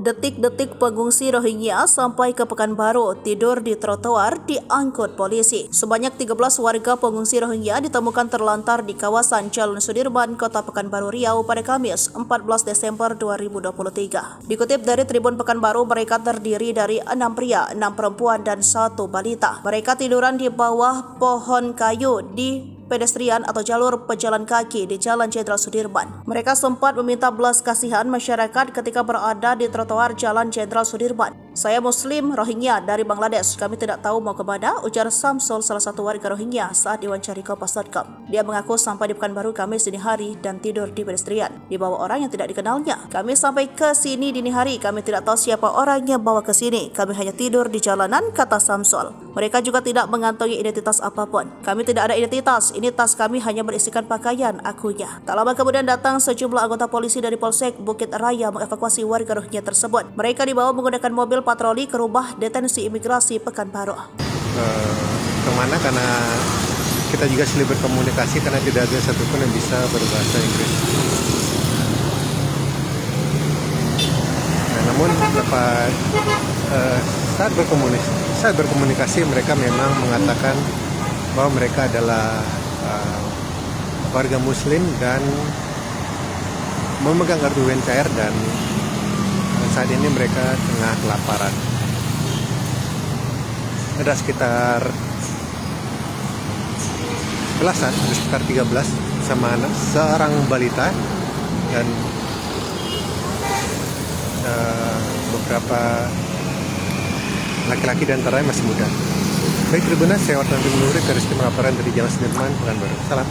Detik-detik pengungsi Rohingya sampai ke Pekanbaru tidur di trotoar diangkut polisi. Sebanyak 13 warga pengungsi Rohingya ditemukan terlantar di kawasan Jalan Sudirman, Kota Pekanbaru Riau pada Kamis 14 Desember 2023. Dikutip dari Tribun Pekanbaru, mereka terdiri dari 6 pria, 6 perempuan, dan 1 balita. Mereka tiduran di bawah pohon kayu di pedestrian atau jalur pejalan kaki di Jalan Jenderal Sudirman. Mereka sempat meminta belas kasihan masyarakat ketika berada di trotoar Jalan Jenderal Sudirman. "Saya Muslim Rohingya dari Bangladesh. Kami tidak tahu mau kemana," ujar Samsul, salah satu warga Rohingya saat diwawancari Kompas.com. Dia mengaku sampai di Pekanbaru Kamis dini hari dan tidur di pedestrian di bawah orang yang tidak dikenalnya. "Kami sampai ke sini dini hari. Kami tidak tahu siapa orang yang bawa ke sini. Kami hanya tidur di jalanan," kata Samsul. Mereka juga tidak mengantongi identitas apapun. "Kami tidak ada identitas. Ini tas kami hanya berisikan pakaian," akunya. Tak lama kemudian datang sejumlah anggota polisi dari Polsek Bukit Raya mengevakuasi warga Rohingya tersebut. Mereka dibawa menggunakan mobil patroli ke rumah detensi imigrasi Pekanbaru. Kemana? Karena kita juga sulit berkomunikasi karena tidak ada satupun yang bisa berbahasa Inggris. Nah, namun dapat saat berkomunikasi mereka memang mengatakan bahwa mereka adalah warga Muslim dan memegang kartu UNHCR dan saat ini mereka tengah kelaparan. Ada sekitar belasan, ada sekitar 13 sama anak, seorang balita dan beberapa laki-laki dan antaranya masih muda. Baik, Tribuners, saya Wartawan Timur, garis tim laporan dari Jalan Sudirman, Pekanbaru. Salam.